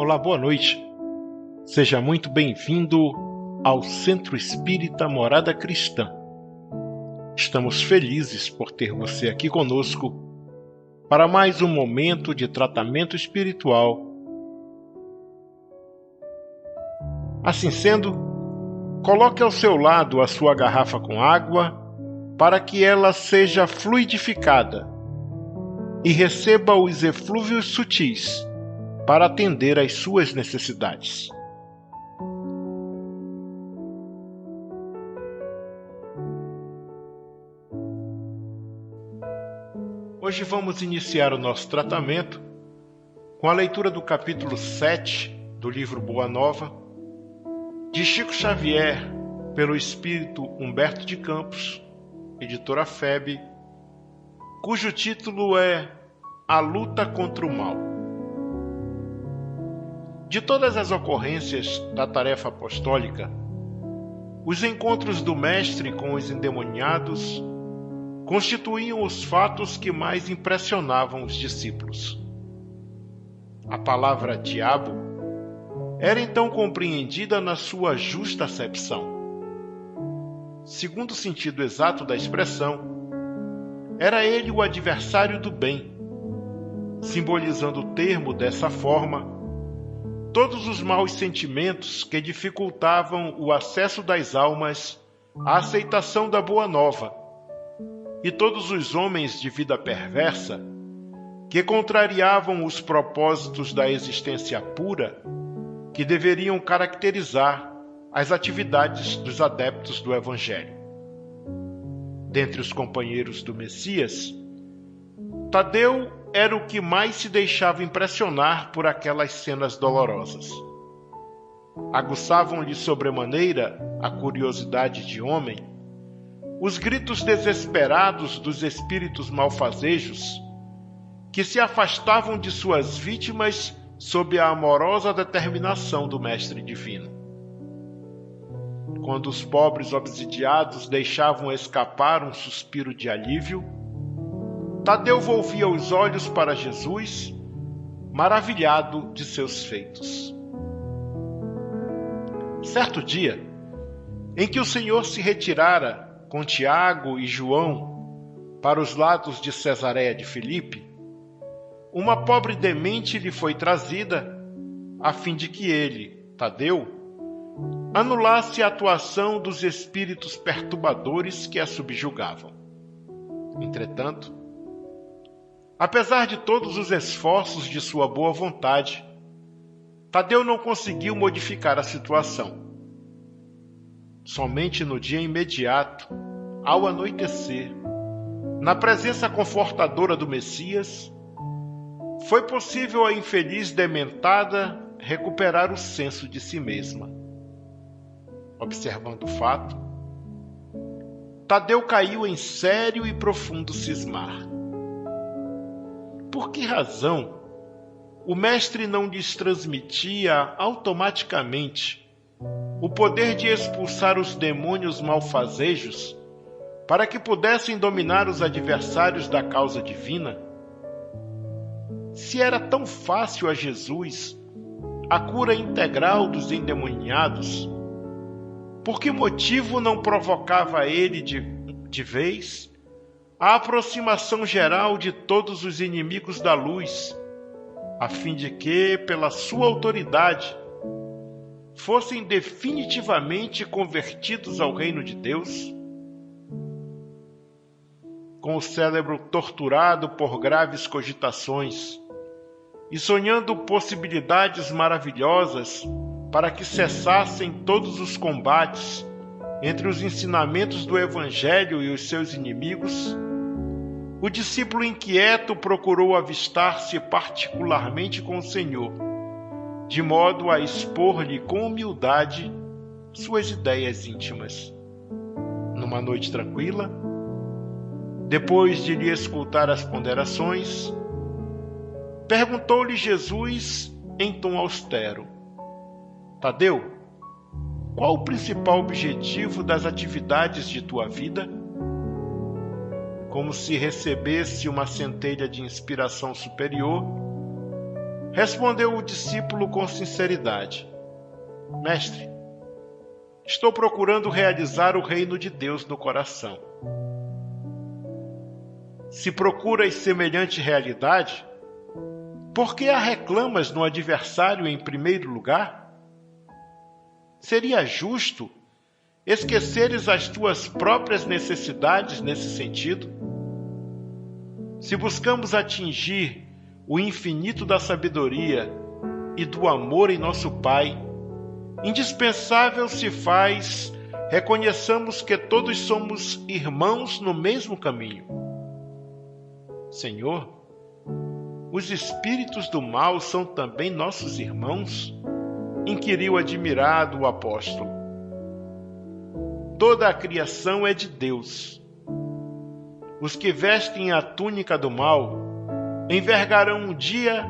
Olá, boa noite. Seja muito bem-vindo ao Centro Espírita Morada Cristã. Estamos felizes por ter você aqui conosco para mais um momento de tratamento espiritual. Assim sendo, coloque ao seu lado a sua garrafa com água para que ela seja fluidificada e receba os eflúvios sutis para atender às suas necessidades. Hoje vamos iniciar o nosso tratamento com a leitura do capítulo 7 do livro Boa Nova, de Chico Xavier, pelo espírito Humberto de Campos, editora FEB, cujo título é A Luta contra o Mal. De todas as ocorrências da tarefa apostólica, os encontros do Mestre com os endemoniados constituíam os fatos que mais impressionavam os discípulos. A palavra diabo era então compreendida na sua justa acepção. Segundo o sentido exato da expressão, era ele o adversário do bem, simbolizando o termo dessa forma todos os maus sentimentos que dificultavam o acesso das almas à aceitação da Boa Nova, e todos os homens de vida perversa que contrariavam os propósitos da existência pura que deveriam caracterizar as atividades dos adeptos do Evangelho. Dentre os companheiros do Messias, Tadeu era o que mais se deixava impressionar por aquelas cenas dolorosas. Aguçavam-lhe sobremaneira a curiosidade de homem os gritos desesperados dos espíritos malfazejos que se afastavam de suas vítimas sob a amorosa determinação do Mestre Divino. Quando os pobres obsidiados deixavam escapar um suspiro de alívio, Tadeu volvia os olhos para Jesus, maravilhado de seus feitos. Certo dia, em que o Senhor se retirara com Tiago e João para os lados de Cesareia de Filipe, uma pobre demente lhe foi trazida, a fim de que ele, Tadeu, anulasse a atuação dos espíritos perturbadores que a subjugavam. Entretanto, apesar de todos os esforços de sua boa vontade, Tadeu não conseguiu modificar a situação. Somente no dia imediato, ao anoitecer, na presença confortadora do Messias, foi possível à infeliz dementada recuperar o senso de si mesma. Observando o fato, Tadeu caiu em sério e profundo cismar. Por que razão o Mestre não lhes transmitia automaticamente o poder de expulsar os demônios malfazejos para que pudessem dominar os adversários da causa divina? Se era tão fácil a Jesus a cura integral dos endemoniados, por que motivo não provocava ele de vez a aproximação geral de todos os inimigos da luz, a fim de que, pela sua autoridade, fossem definitivamente convertidos ao reino de Deus? Com o cérebro torturado por graves cogitações e sonhando possibilidades maravilhosas para que cessassem todos os combates entre os ensinamentos do Evangelho e os seus inimigos, o discípulo inquieto procurou avistar-se particularmente com o Senhor, de modo a expor-lhe com humildade suas ideias íntimas. Numa noite tranquila, depois de lhe escutar as ponderações, perguntou-lhe Jesus em tom austero: Tadeu, qual o principal objetivo das atividades de tua vida? Como se recebesse uma centelha de inspiração superior, Respondeu o discípulo com sinceridade: Mestre, estou procurando realizar o reino de Deus no coração. Se procuras semelhante realidade, por que a reclamas no adversário em primeiro lugar? Seria justo esqueceres as tuas próprias necessidades nesse sentido? Se buscamos atingir o infinito da sabedoria e do amor em nosso Pai, indispensável se faz reconheçamos que todos somos irmãos no mesmo caminho. Senhor, os espíritos do mal são também nossos irmãos? Inquiriu admirado o apóstolo. Toda a criação é de Deus. Os que vestem a túnica do mal envergarão um dia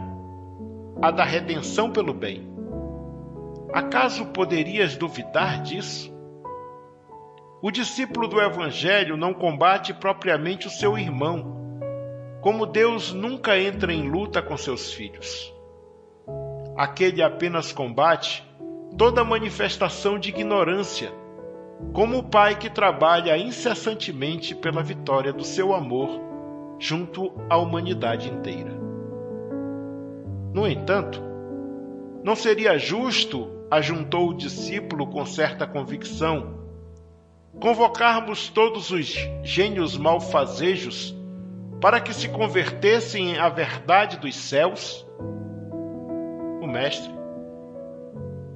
a da redenção pelo bem. Acaso poderias duvidar disso? O discípulo do Evangelho não combate propriamente o seu irmão, como Deus nunca entra em luta com seus filhos. Aquele apenas combate toda manifestação de ignorância, como o pai que trabalha incessantemente pela vitória do seu amor junto à humanidade inteira. No entanto, não seria justo, ajuntou o discípulo com certa convicção, convocarmos todos os gênios malfazejos para que se convertessem à verdade dos céus? O mestre,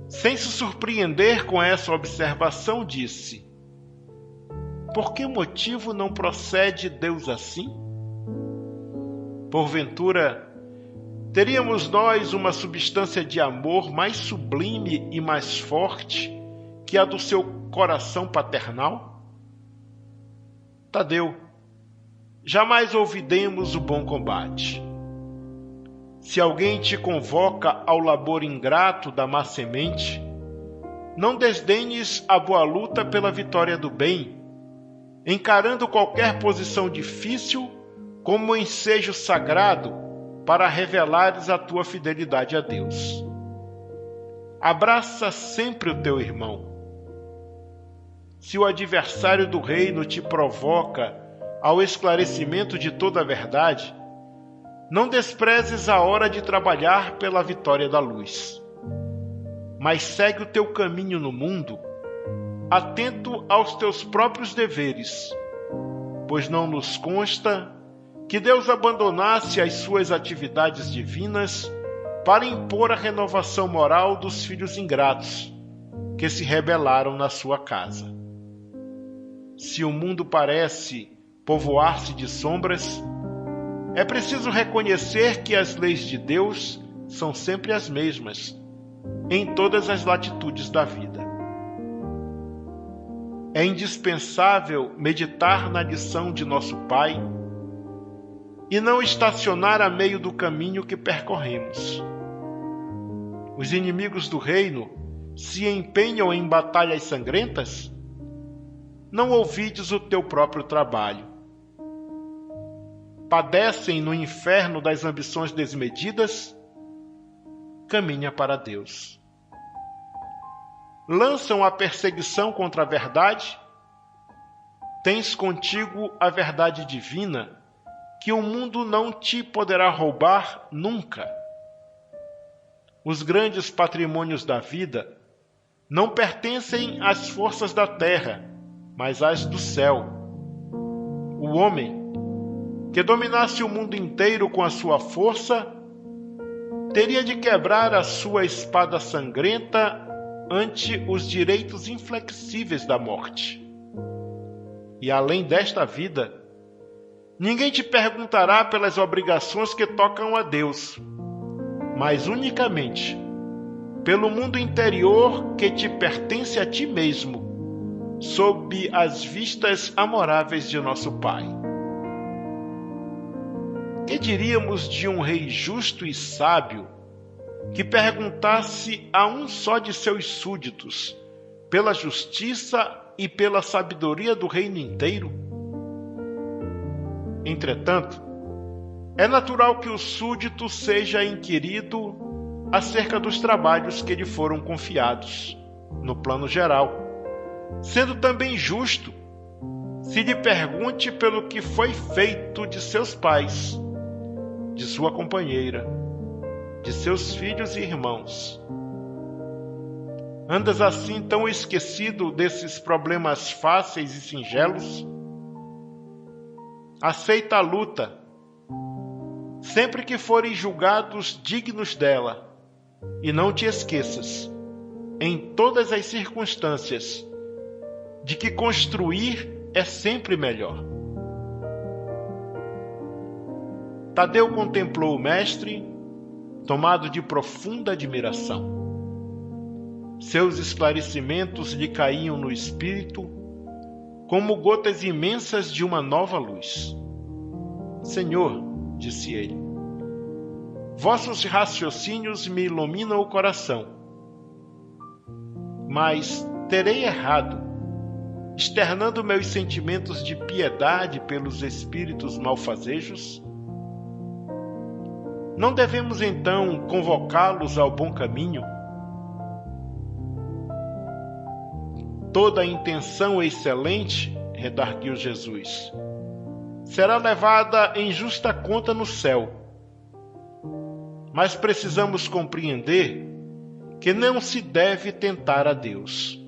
sem se surpreender com essa observação, disse: Por que motivo não procede Deus assim? Porventura, teríamos nós uma substância de amor mais sublime e mais forte que a do seu coração paternal? Tadeu, jamais olvidemos o bom combate. Se alguém te convoca ao labor ingrato da má semente, não desdenhes a boa luta pela vitória do bem, encarando qualquer posição difícil como um ensejo sagrado para revelares a tua fidelidade a Deus. Abraça sempre o teu irmão. Se o adversário do reino te provoca ao esclarecimento de toda a verdade, não desprezes a hora de trabalhar pela vitória da luz. Mas segue o teu caminho no mundo, atento aos teus próprios deveres, pois não nos consta que Deus abandonasse as suas atividades divinas para impor a renovação moral dos filhos ingratos que se rebelaram na sua casa. Se o mundo parece povoar-se de sombras, é preciso reconhecer que as leis de Deus são sempre as mesmas, em todas as latitudes da vida. É indispensável meditar na lição de nosso Pai e não estacionar a meio do caminho que percorremos. Os inimigos do reino se empenham em batalhas sangrentas? Não ouvides o teu próprio trabalho. Padecem no inferno das ambições desmedidas? Caminha para Deus. Lançam a perseguição contra a verdade? Tens contigo a verdade divina, que o mundo não te poderá roubar nunca. Os grandes patrimônios da vida não pertencem às forças da terra, mas às do céu. O homem que dominasse o mundo inteiro com a sua força, teria de quebrar a sua espada sangrenta ante os direitos inflexíveis da morte. E além desta vida, ninguém te perguntará pelas obrigações que tocam a Deus, mas unicamente pelo mundo interior que te pertence a ti mesmo, sob as vistas amoráveis de nosso Pai. Que diríamos de um rei justo e sábio que perguntasse a um só de seus súditos pela justiça e pela sabedoria do reino inteiro? Entretanto, é natural que o súdito seja inquirido acerca dos trabalhos que lhe foram confiados, no plano geral, sendo também justo se lhe pergunte pelo que foi feito de seus pais, de sua companheira, de seus filhos e irmãos. Andas assim tão esquecido desses problemas fáceis e singelos? Aceita a luta, sempre que forem julgados dignos dela, e não te esqueças, em todas as circunstâncias, de que construir é sempre melhor. Tadeu contemplou o mestre, tomado de profunda admiração. Seus esclarecimentos lhe caíam no espírito como gotas imensas de uma nova luz. Senhor, disse ele, vossos raciocínios me iluminam o coração, mas terei errado, externando meus sentimentos de piedade pelos espíritos malfazejos? Não devemos então convocá-los ao bom caminho? Toda a intenção excelente, redarguiu Jesus, será levada em justa conta no céu. Mas precisamos compreender que não se deve tentar a Deus.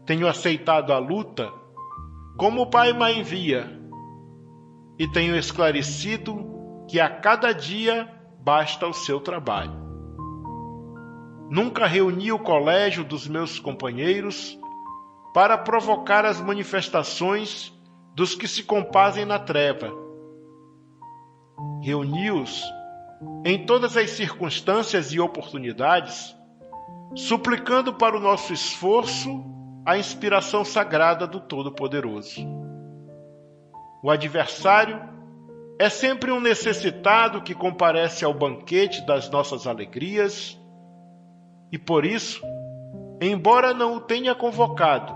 Tenho aceitado a luta como o Pai me envia e tenho esclarecido que a cada dia basta o seu trabalho. Nunca reuni o colégio dos meus companheiros para provocar as manifestações dos que se compazem na treva. Reuni-os em todas as circunstâncias e oportunidades, suplicando para o nosso esforço a inspiração sagrada do Todo-Poderoso. O adversário é sempre um necessitado que comparece ao banquete das nossas alegrias, e por isso, embora não o tenha convocado,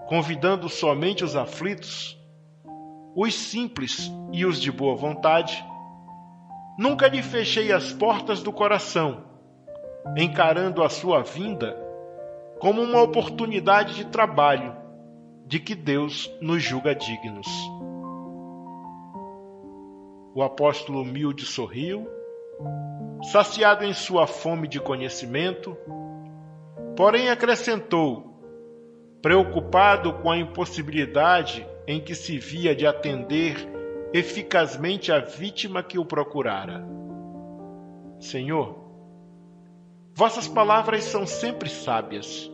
convidando somente os aflitos, os simples e os de boa vontade, nunca lhe fechei as portas do coração, encarando a sua vinda como uma oportunidade de trabalho de que Deus nos julga dignos. O apóstolo humilde sorriu, saciado em sua fome de conhecimento, porém acrescentou, preocupado com a impossibilidade em que se via de atender eficazmente a vítima que o procurara. Senhor, vossas palavras são sempre sábias.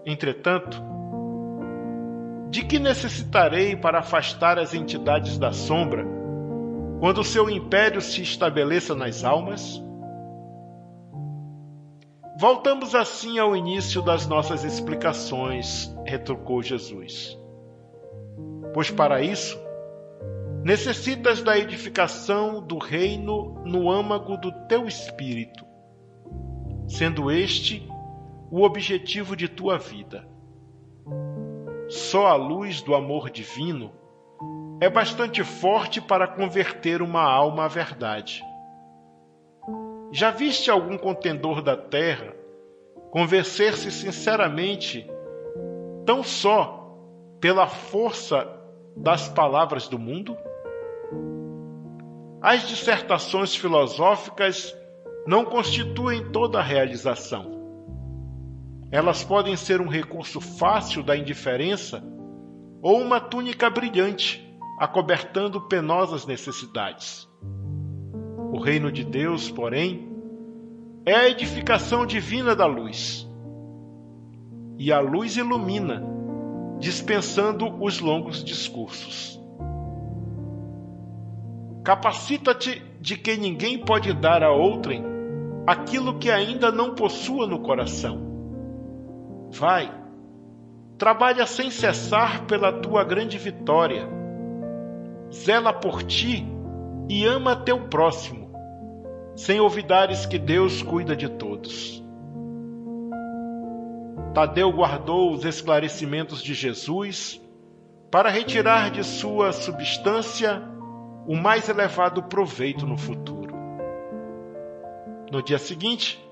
Entretanto, de que necessitarei para afastar as entidades da sombra quando o seu império se estabeleça nas almas? Voltamos assim ao início das nossas explicações, retrucou Jesus. Pois para isso, necessitas da edificação do reino no âmago do teu espírito, sendo este o objetivo de tua vida. Só a luz do amor divino é bastante forte para converter uma alma à verdade. Já viste algum contendor da terra convencer-se sinceramente tão só pela força das palavras do mundo? As dissertações filosóficas não constituem toda a realização. Elas podem ser um recurso fácil da indiferença ou uma túnica brilhante, acobertando penosas necessidades. O reino de Deus, porém, é a edificação divina da luz. E a luz ilumina, dispensando os longos discursos. Capacita-te de que ninguém pode dar a outrem aquilo que ainda não possua no coração. Vai, trabalha sem cessar pela tua grande vitória. Zela por ti e ama teu próximo, sem olvidares que Deus cuida de todos. Tadeu guardou os esclarecimentos de Jesus para retirar de sua substância o mais elevado proveito no futuro. No dia seguinte,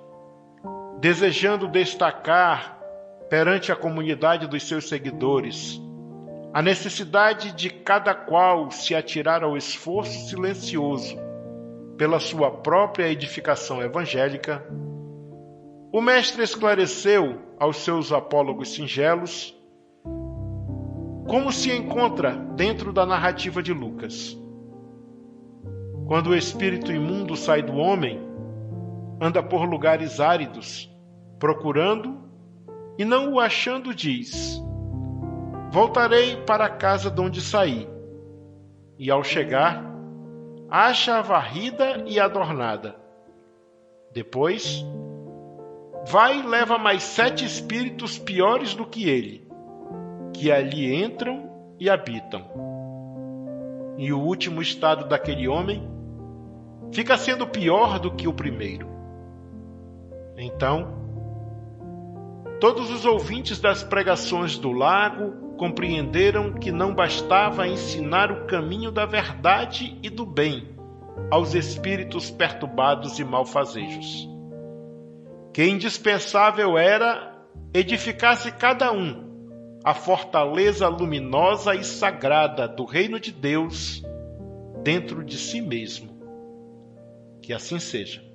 desejando destacar perante a comunidade dos seus seguidores a necessidade de cada qual se atirar ao esforço silencioso pela sua própria edificação evangélica, o mestre esclareceu aos seus apólogos singelos como se encontra dentro da narrativa de Lucas. Quando o espírito imundo sai do homem, anda por lugares áridos, procurando e não o achando, diz: voltarei para a casa de onde saí. E ao chegar, acha-a varrida e adornada. Depois, vai e leva mais 7 espíritos piores do que ele, que ali entram e habitam. E o último estado daquele homem fica sendo pior do que o primeiro. Então, todos os ouvintes das pregações do lago compreenderam que não bastava ensinar o caminho da verdade e do bem aos espíritos perturbados e malfazejos, que indispensável era edificar-se cada um a fortaleza luminosa e sagrada do reino de Deus dentro de si mesmo. Que assim seja.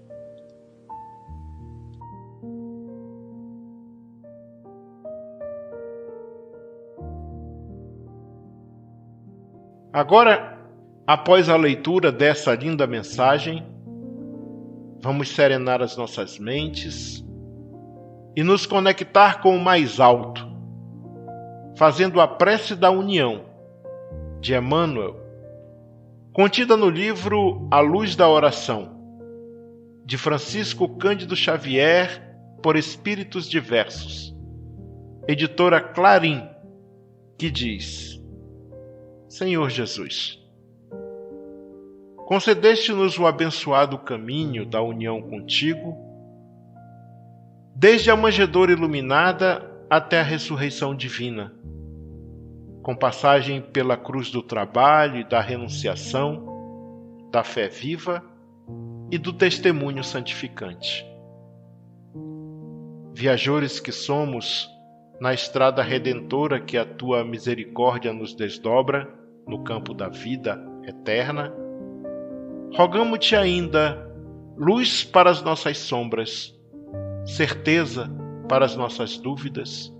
Agora, após a leitura dessa linda mensagem, vamos serenar as nossas mentes e nos conectar com o mais alto, fazendo a prece da união de Emmanuel, contida no livro A Luz da Oração, de Francisco Cândido Xavier, por Espíritos Diversos, editora Clarim, que diz: Senhor Jesus, concedeste-nos o abençoado caminho da união contigo, desde a manjedoura iluminada até a ressurreição divina, com passagem pela cruz do trabalho e da renunciação, da fé viva e do testemunho santificante. Viajores que somos na estrada redentora que a tua misericórdia nos desdobra no campo da vida eterna, rogamo-te ainda luz para as nossas sombras, certeza para as nossas dúvidas,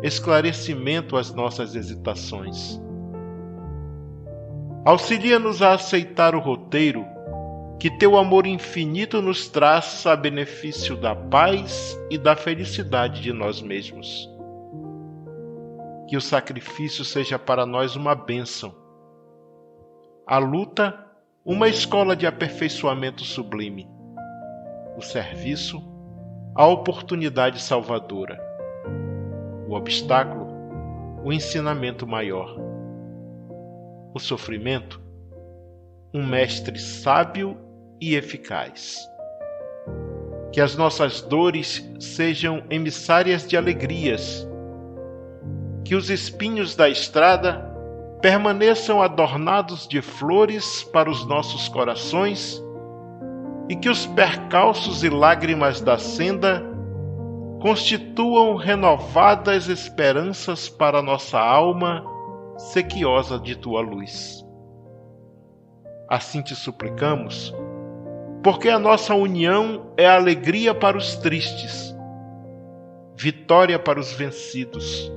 esclarecimento às nossas hesitações. Auxilia-nos a aceitar o roteiro que teu amor infinito nos traça a benefício da paz e da felicidade de nós mesmos. Que o sacrifício seja para nós uma bênção, a luta uma escola de aperfeiçoamento sublime, o serviço a oportunidade salvadora, o obstáculo o ensinamento maior, o sofrimento um mestre sábio e eficaz. Que as nossas dores sejam emissárias de alegrias, que os espinhos da estrada permaneçam adornados de flores para os nossos corações e que os percalços e lágrimas da senda constituam renovadas esperanças para nossa alma sequiosa de tua luz. Assim te suplicamos, porque a nossa união é alegria para os tristes, vitória para os vencidos,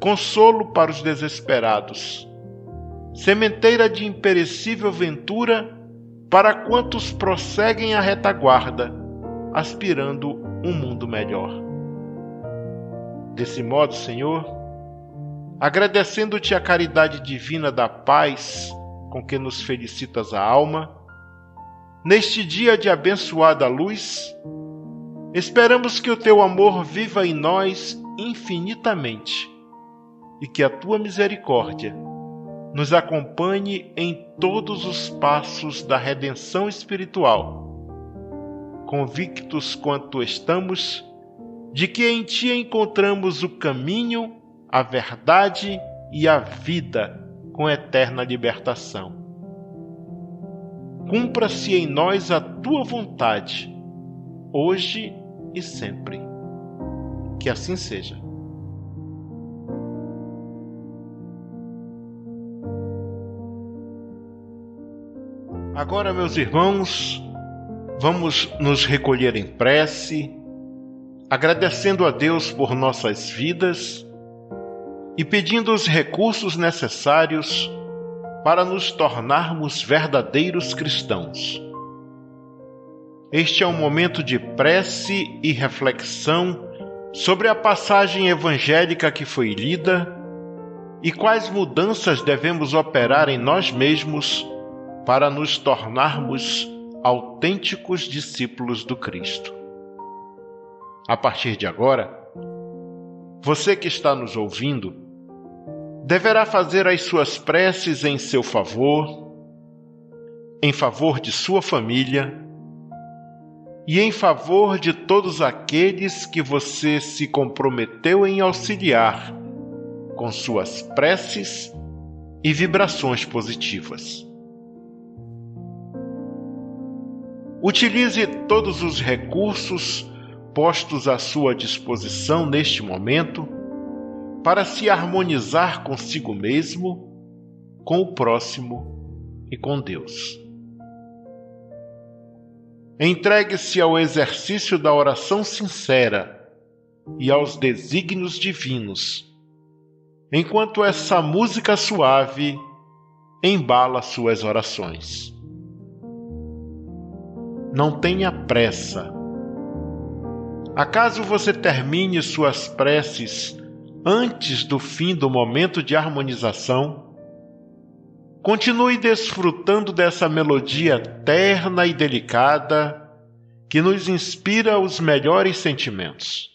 consolo para os desesperados, sementeira de imperecível ventura para quantos prosseguem a retaguarda, aspirando um mundo melhor. Desse modo, Senhor, agradecendo-te a caridade divina da paz com que nos felicitas a alma, neste dia de abençoada luz, esperamos que o teu amor viva em nós infinitamente e que a tua misericórdia nos acompanhe em todos os passos da redenção espiritual, convictos quanto estamos de que em ti encontramos o caminho, a verdade e a vida com eterna libertação. cumpra-se em nós a tua vontade, hoje e sempre. Que assim seja. Agora, meus irmãos, vamos nos recolher em prece, agradecendo a Deus por nossas vidas e pedindo os recursos necessários para nos tornarmos verdadeiros cristãos. Este é um momento de prece e reflexão sobre a passagem evangélica que foi lida e quais mudanças devemos operar em nós mesmos para nos tornarmos autênticos discípulos do Cristo. A partir de agora, você que está nos ouvindo deverá fazer as suas preces em seu favor, em favor de sua família e em favor de todos aqueles que você se comprometeu em auxiliar com suas preces e vibrações positivas. Utilize todos os recursos postos à sua disposição neste momento para se harmonizar consigo mesmo, com o próximo e com Deus. Entregue-se ao exercício da oração sincera e aos desígnios divinos, enquanto essa música suave embala suas orações. Não tenha pressa. Acaso você termine suas preces antes do fim do momento de harmonização, continue desfrutando dessa melodia terna e delicada que nos inspira os melhores sentimentos.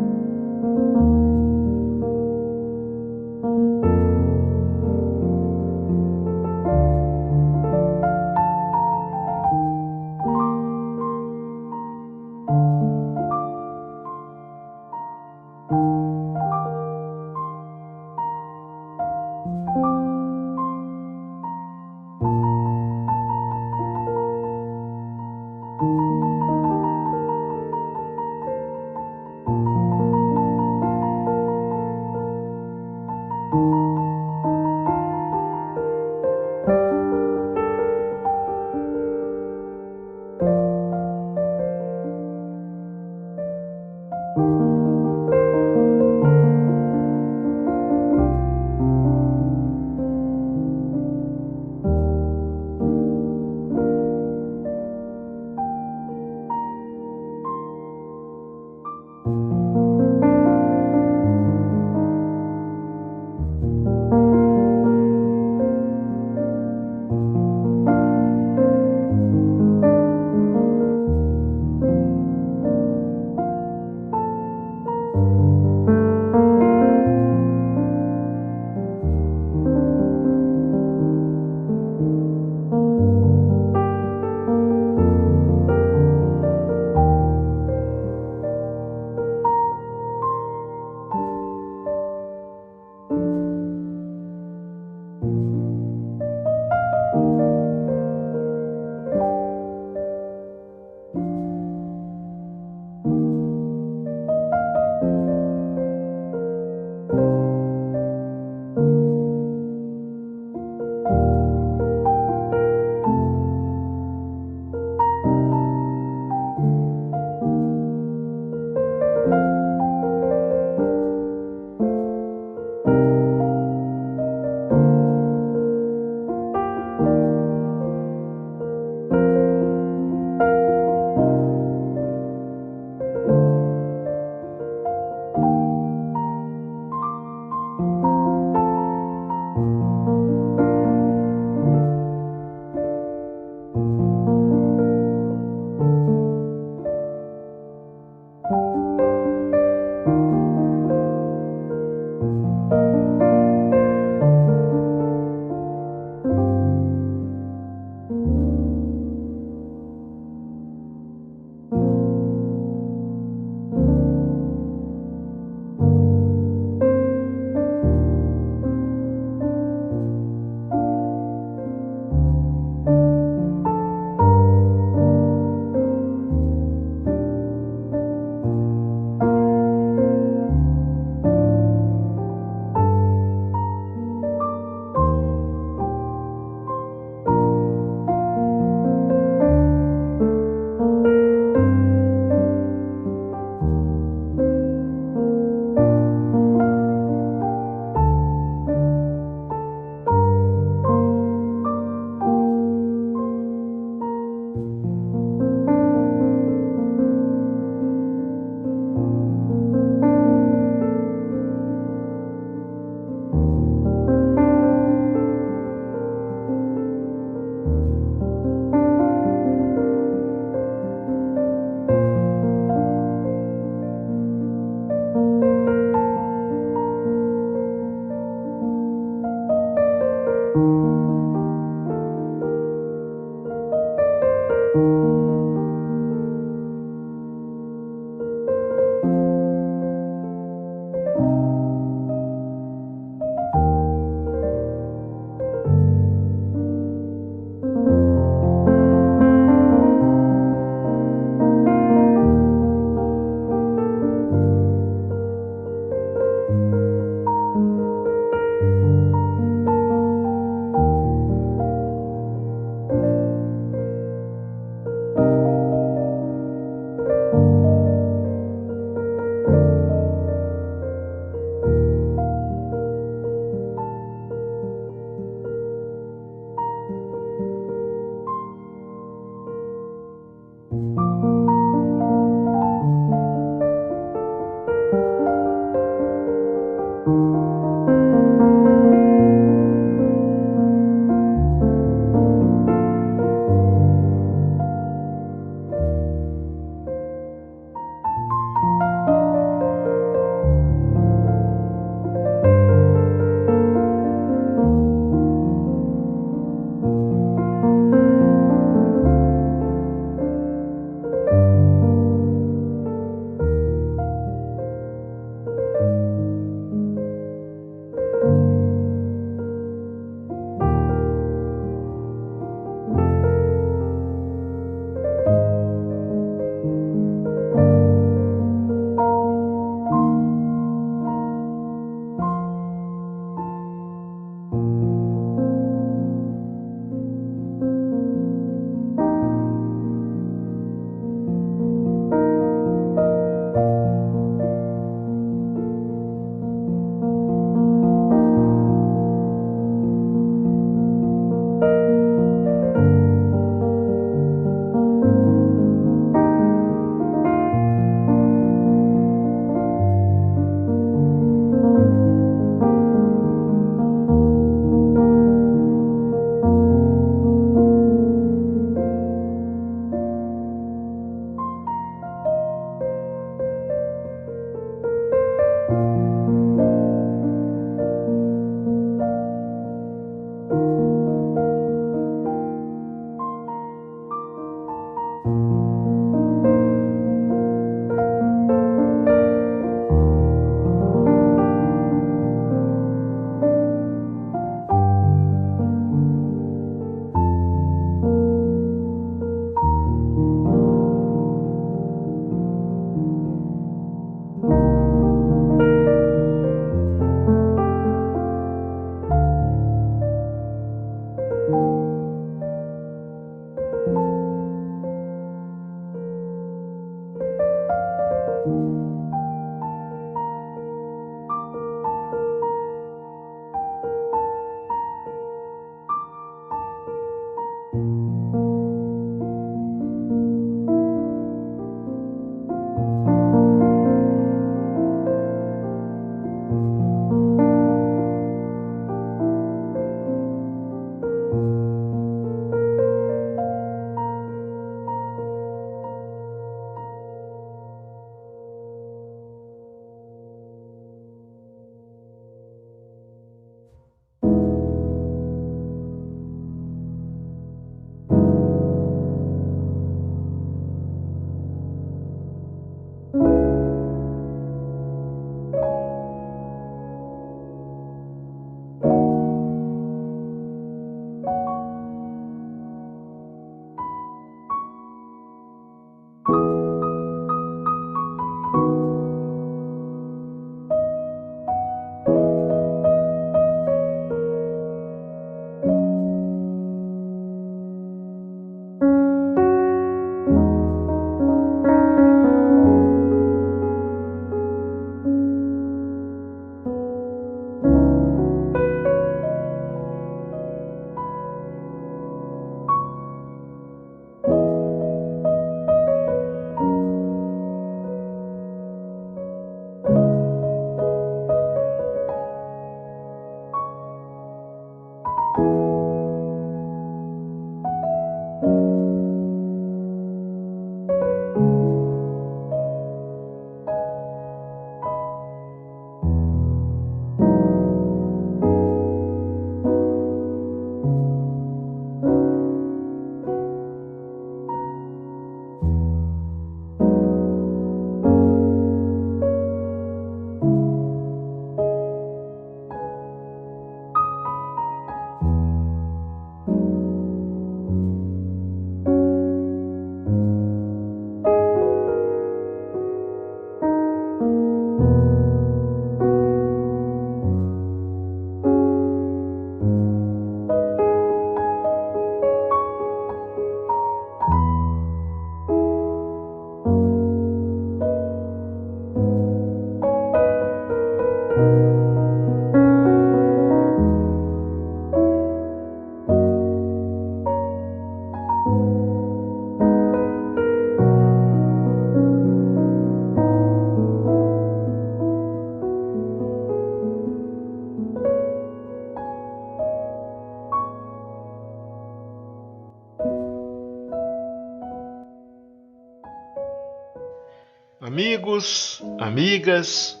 Amigos, amigas,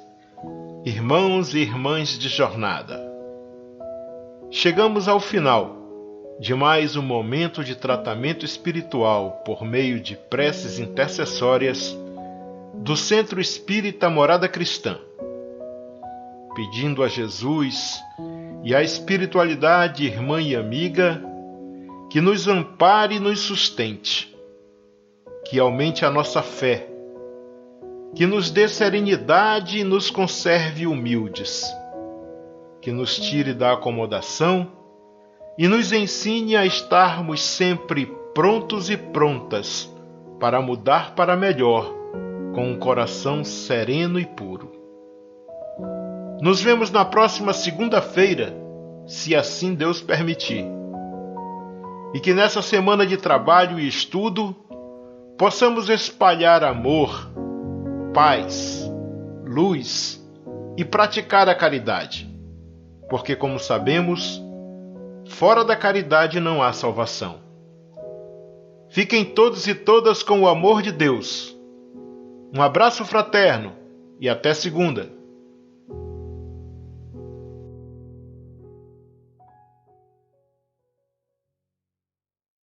irmãos e irmãs de jornada, chegamos ao final de mais um momento de tratamento espiritual por meio de preces intercessórias do Centro Espírita Morada Cristã, pedindo a Jesus e à espiritualidade irmã e amiga que nos ampare e nos sustente, que aumente a nossa fé, que nos dê serenidade e nos conserve humildes, que nos tire da acomodação e nos ensine a estarmos sempre prontos e prontas para mudar para melhor, com um coração sereno e puro. Nos vemos na próxima segunda-feira, se assim Deus permitir. E que nessa semana de trabalho e estudo possamos espalhar amor, paz, luz e praticar a caridade, porque, como sabemos, fora da caridade não há salvação. Fiquem todos e todas com o amor de Deus. Um abraço fraterno e até segunda.